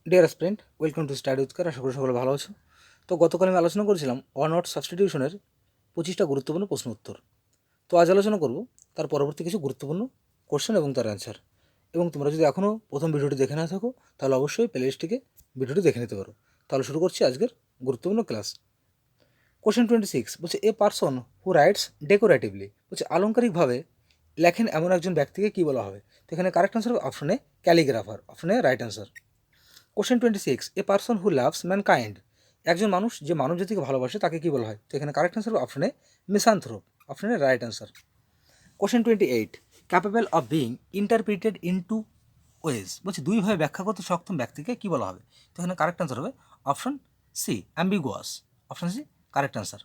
Deer student, welcome to study উৎকার। আশা করি সকলে ভালো আছো। তো গতকাল আমি আলোচনা করেছিলাম ওয়ান ওয়ার্ড সাবস্টিটিউশনের 25টা গুরুত্বপূর্ণ প্রশ্ন উত্তর। তো আজ আলোচনা করব তার পরবর্তী কিছু গুরুত্বপূর্ণ কোশ্চেন এবং তার অ্যান্সার। এবং তোমরা যদি এখনও প্রথম ভিডিওটি দেখে না থাকো তাহলে অবশ্যই প্লেলিস্টটিকে ভিডিওটি দেখে নিতে পারো। তাহলে শুরু করছি আজকের গুরুত্বপূর্ণ ক্লাস। কোশ্চেন 26 বলছে, এ পারসন হু রাইটস ডেকোরেটিভলি, বলছে আলংকারিকভাবে লেখেন এমন একজন ব্যক্তিকে কী বলা হবে? তো এখানে কারেক্ট আনসার হবে অপশনে ক্যালিগ্রাফার, অপশনে right answer. Question 26, a person who loves mankind, একজন মানুষ যে মানব জাতিকে ভালোবাসে তাকে কী বলা হয়? তো এখানে কারেক্ট আনসার হবে অপশনে মিসান্থ্রোপ, অপশনে right answer. Question 28, capable of being interpreted in two ways, বলছে দুইভাবে ব্যাখ্যা করতে সক্ষম ব্যক্তিকে কী বলা হবে? তো এখানে কারেক্ট আনসার হবে option C ambiguous, option C correct answer.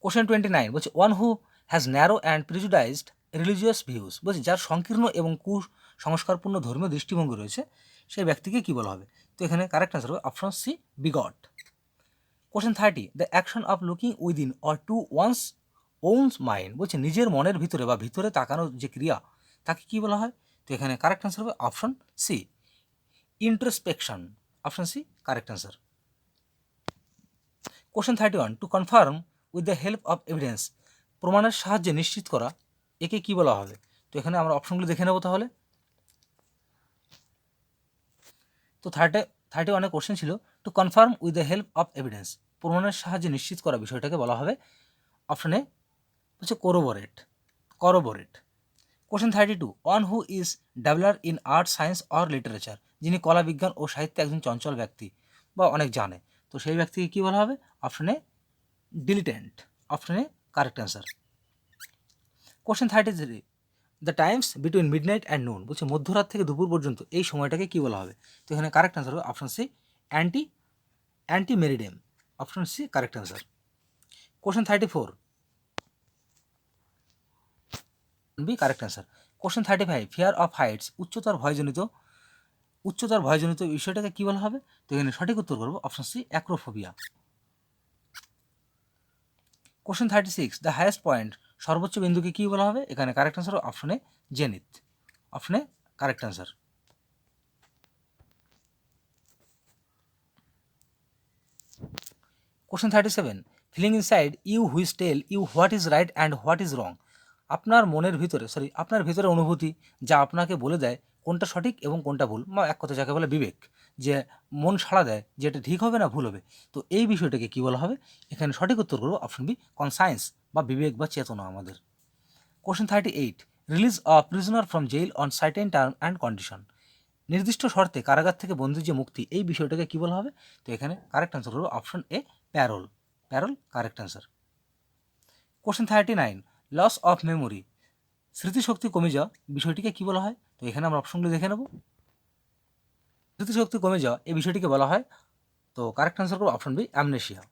Question 29 বলছে, one who has narrow and prejudiced religious views, বলছে যার সংকীর্ণ এবং কুসংস্কারপূর্ণ ধর্মীয় দৃষ্টিভঙ্গি রয়েছে সেই ব্যক্তিকে কী বলা হবে? তো এখানে কারেক্ট আনসার হবে option C bigot. Question 30, the action of looking within or to one's owns mind, বলছে নিজের মনের ভিতরে বা ভিতরে তাকানোর যে ক্রিয়া তাকে কী বলা হয়? তো এখানে কারেক্ট আনসার হবে option C introspection, option C correct answer. Question 31, to confirm with the help of evidence, প্রমাণের সাহায্যে নিশ্চিত করা, একে কী বলা হবে? তো এখানে আমরা অপশনগুলো দেখে নেব তাহলে। তো 31 কোশ্চেন ছিল to confirm with the help of evidence, প্রমাণের সাহায্যে নিশ্চিত করা বিষয়টাকে বলা হবে অপশনে হচ্ছে corroborate. Question 32, one who is dabbler in art science or literature, যিনি কলা বিজ্ঞান ও সাহিত্যে একজন চঞ্চল ব্যক্তি বা অনেক জানে, তো সেই ব্যক্তিকে কী বলা হবে? অপশনে ডিলিটেন্ট, অপশনে correct answer. Question 33, the Times between midnight and নুন, বলছে মধ্যরাত থেকে দুপুর পর্যন্ত এই সময়টাকে কী বলা হবে? তো এখানে কারেক্ট অ্যান্সার হবে option C ante meridiem, option C correct answer. Question 34 B correct answer. Question 35, fear of heights, উচ্চতার ভয়জনিত বিষয়টাকে কী বলা হবে? তো এখানে সঠিক উত্তর করবো option C acrophobia. Question 36, the highest point, সর্বোচ্চ বিন্দুকে কী বলা হবে? এখানে কারেক্ট অ্যান্সার অপশনে জেনিথ, অপশনে correct answer. Question 37, feeling inside you which tell you what is right and what is wrong, আপনার ভিতরে অনুভূতি যা আপনাকে বলে দেয় কোনটা সঠিক এবং কোনটা ভুল, বা এক কথা যাকে বলে বিবেক, যে মন সাড়া দেয় যে এটা ঠিক হবে না ভুল হবে, তো এই বিষয়টাকে কী বলা হবে? এখানে সঠিক উত্তর করবো অপশন বি কনসায়েন্স বা বিবেক বা চেতনা আমাদের। Question 38, release a prisoner from jail on certain term and condition, নির্দিষ্ট শর্তে কারাগার থেকে বন্দির যে মুক্তি এই বিষয়টাকে কী বলা হবে? তো এখানে কারেক্ট অ্যান্সার হলো option A parole, correct answer. Question 39, loss of memory, স্মৃতিশক্তি কমে যাওয়া বিষয়টিকে কী বলা হয়? তো এখানে আমরা অপশনগুলো দেখে নেব। স্মৃতিশক্তি কমে যাওয়া এই বিষয়টিকে বলা হয়, তো কারেক্ট অ্যান্সার করবো option B amnesia.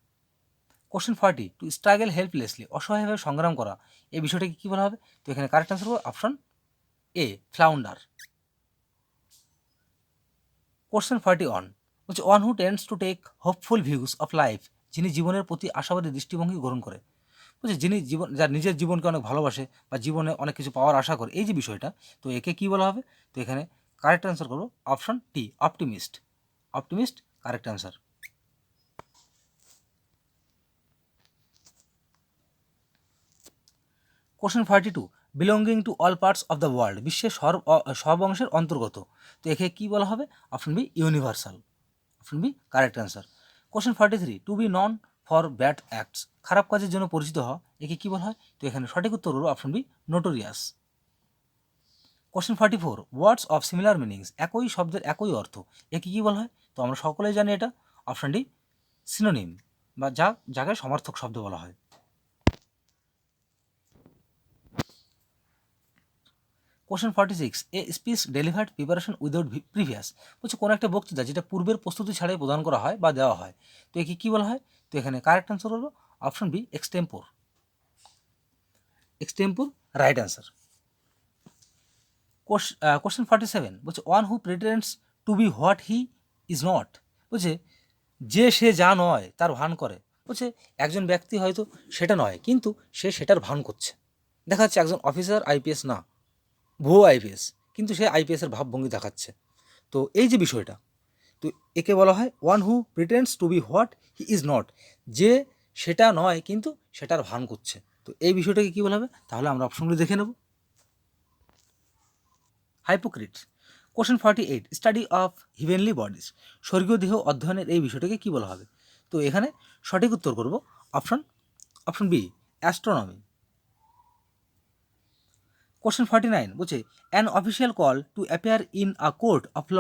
Question 40, to struggle helplessly, অসহায়ভাবে সংগ্রাম করা এই বিষয়টাকে কী বলা হবে? তো এখানে কারেক্ট অ্যান্সার করবো অপশন এ ফ্লাউন্ডার। কোশ্চেন 41, হচ্ছে one who tends to take hopeful views of life, যিনি জীবনের প্রতি আশাবাদী দৃষ্টিভঙ্গি গ্রহণ করে, বলছে যিনি যার নিজের জীবনকে অনেক ভালোবাসে বা জীবনে অনেক কিছু পাওয়ার আশা করে, এই যে বিষয়টা, তো একে কী বলা হবে? তো এখানে কারেক্ট অ্যান্সার করবো option T optimist correct answer. Question 42, belonging to all parts of the world, বিশ্বের সব অংশের অন্তর্গত, তো একে কী বলা হবে? Option B universal, option B correct answer. Question 43, to be known for bad acts, খারাপ কাজের জন্য পরিচিত হওয়া, একে কী বলা হয়? তো এখানে সঠিক উত্তর হলো option B notorious. Question 44, words of similar meanings, একই শব্দের একই অর্থ, একে কী বলা হয়? তো আমরা সকলেই জানি এটা অপশন ডি সিনোনিম, বা যাকে সমার্থক শব্দ বলা হয়। Question 46, a speech delivered preparation without previous, বলছে কোনো একটা বক্তৃতা যেটা পূর্বের প্রস্তুতি ছাড়াই প্রদান করা হয় বা দেওয়া হয়, তো একে কী বলা হয়? তো এখানে কারেক্ট অ্যান্সার হলো option B extempore, right answer. Question 47, বলছে one who pretends to be what he is not, বলছে যে সে যা নয় তার ভান করে, বলছে একজন ব্যক্তি হয়তো সেটা নয় কিন্তু সে সেটার ভান করছে, দেখা যাচ্ছে একজন অফিসার আইপিএস না, ভুয়ো আইপিএস, কিন্তু সে আইপিএসের ভাবভঙ্গি দেখাচ্ছে। তো এই যে বিষয়টা, তো একে বলা হয় one who pretends to be what he is not, যে সেটা নয় কিন্তু সেটার ভান করছে। তো এই বিষয়টাকে কী বলা হবে? তাহলে আমরা অপশনগুলি দেখে নেব। হাইপোক্রিট। কোশ্চেন 48, স্টাডি অফ হিভেনলি বডিজ, স্বর্গীয় দেহ অধ্যয়নের এই বিষয়টাকে কী বলা হবে? তো এখানে সঠিক উত্তর করব অপশন বি, অ্যাস্ট্রোনমি। কোশ্চেন 49 বলছে an official call to appear in a court of law,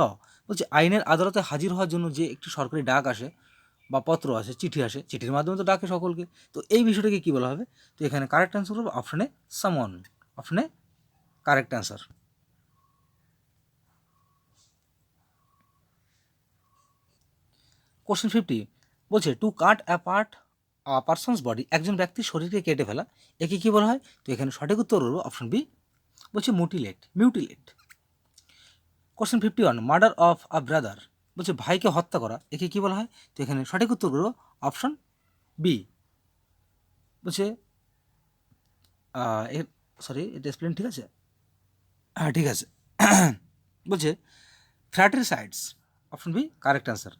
বলছে আইনের আদালতে হাজির হওয়ার জন্য যে একটি সরকারি ডাক আসে বা পত্র আসে, চিঠি আসে, চিঠির মাধ্যমে তো ডাকে সকলকে। তো এই বিষয়টাকে কী বলা হবে? তো এখানে কারেক্ট অ্যান্সার হবে অপশনে সামন, অপশনে কারেক্ট অ্যান্সার। কোশ্চেন 50 বলছে to cut a person's body, একজন ব্যক্তির শরীরকে কেটে ফেলা, একে কী বলা হয়? তো এখানে সঠিক উত্তর হলো অপশন বি, বলছে mutilate. Question 51, murder of a brother, বলছে ভাইকে হত্যা করা, একে কী বলা হয়? তো এখানে সঠিক উত্তর হলো অপশন বি, বলছে সরি এটা স্পেলিং ঠিক আছে? হ্যাঁ ঠিক আছে। বলছে fratricides, option B correct answer.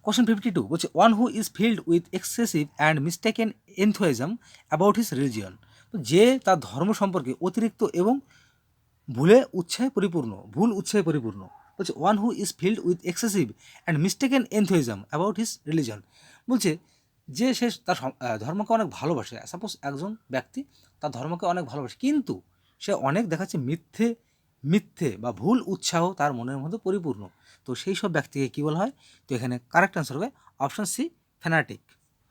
Question 52 বলছে one who is filled with excessive and mistaken enthusiasm about his religion, যে তার ধর্ম সম্পর্কে অতিরিক্ত এবং ভুল উৎসাহে পরিপূর্ণ। বলছে one who is filled with excessive and mistaken enthusiasm about his religion, বলছে যে সে তার ধর্মকে অনেক ভালোবাসে। সাপোজ একজন ব্যক্তি তার ধর্মকে অনেক ভালোবাসে, কিন্তু সে অনেক দেখাচ্ছে মিথ্যে বা ভুল উৎসাহ তার মনের মধ্যে পরিপূর্ণ। তো সেই সব ব্যক্তিকে কী বলা হয়? তো এখানে কারেক্ট অ্যান্সার হবে option C, fanatic.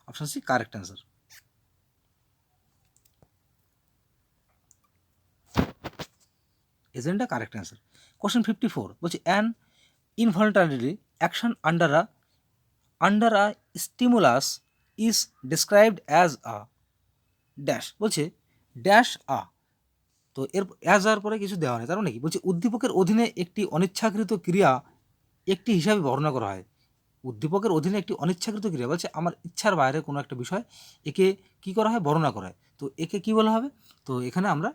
Option C correct answer. এজেন্টটা কারেক্ট অ্যান্সার। কোশ্চেন 54 বলছে an involuntary action under a stimulus is described as a dash, বলছে ড্যাশ আ। তো এর অ্যাজ আর পরে কিছু দেওয়া নেই, তার মানে কি? বলছে উদ্দীপকের অধীনে একটি অনিচ্ছাকৃত ক্রিয়া একটি হিসাবে বর্ণনা করা হয়। উদ্দীপকের অধীনে একটি অনিচ্ছাকৃত ক্রিয়া, বলছে আমার ইচ্ছার বাইরে কোনো একটা বিষয়, একে কী করা হয়? বর্ণনা করা হয়। তো একে কী বলা হবে? তো এখানে আমরা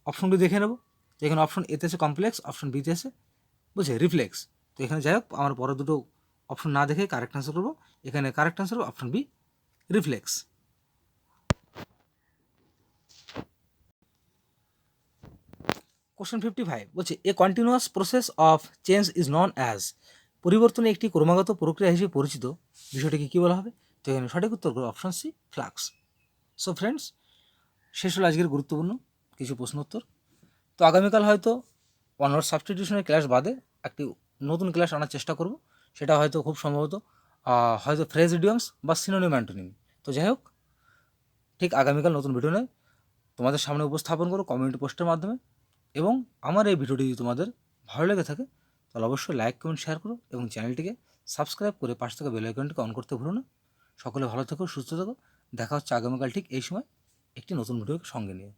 অপশনগুলি দেখে নেব। তো এখানে অপশন এতে আছে কমপ্লেক্স, অপশন বিতে আছে বলছে রিফ্লেক্স। তো এখানে যাই হোক, আমার পরের দুটো অপশন না দেখে কারেক্ট অ্যান্সার করবো। এখানে কারেক্ট অ্যান্সার হবে অপশন বি, রিফ্লেক্স। কোশ্চেন 55 বলছে এ continuous process of change is known as, পরিবর্তনে একটি ক্রমাগত প্রক্রিয়া হিসেবে পরিচিত বিষয়টিকে কী বলা হবে? তো এখানে সঠিক উত্তর করবো option C, flux. So friends, শেষ হলো আজকের গুরুত্বপূর্ণ কিছু প্রশ্ন উত্তর। তো আগামীকাল হয়তো অনার্স সাবস্টিটিউশনের ক্লাস বাদে একটি নতুন ক্লাস আনার চেষ্টা করব। সেটা হয়তো খুব সম্ভবত হয়তো ফ্রেজ ইডিয়মস বা সিনোনিম অ্যান্টোনিম। তো যাই হোক, ঠিক আগামীকাল নতুন ভিডিও নিয়ে তোমাদের সামনে উপস্থাপন করো কমিউনিটি পোস্টের মাধ্যমে। এবং আমার এই ভিডিওটি যদি তোমাদের ভালো লেগে থাকে তাহলে অবশ্যই লাইক, কমেন্ট, শেয়ার করো এবং চ্যানেলটিকে সাবস্ক্রাইব করে পাশ থেকে বেল আইকনটিকে অন করতে ভুলো না। সকলে ভালো থেকো, সুস্থ থেকো। দেখা হচ্ছে আগামীকাল ঠিক এই সময় একটি নতুন ভিডিওকে সঙ্গে নিয়ে।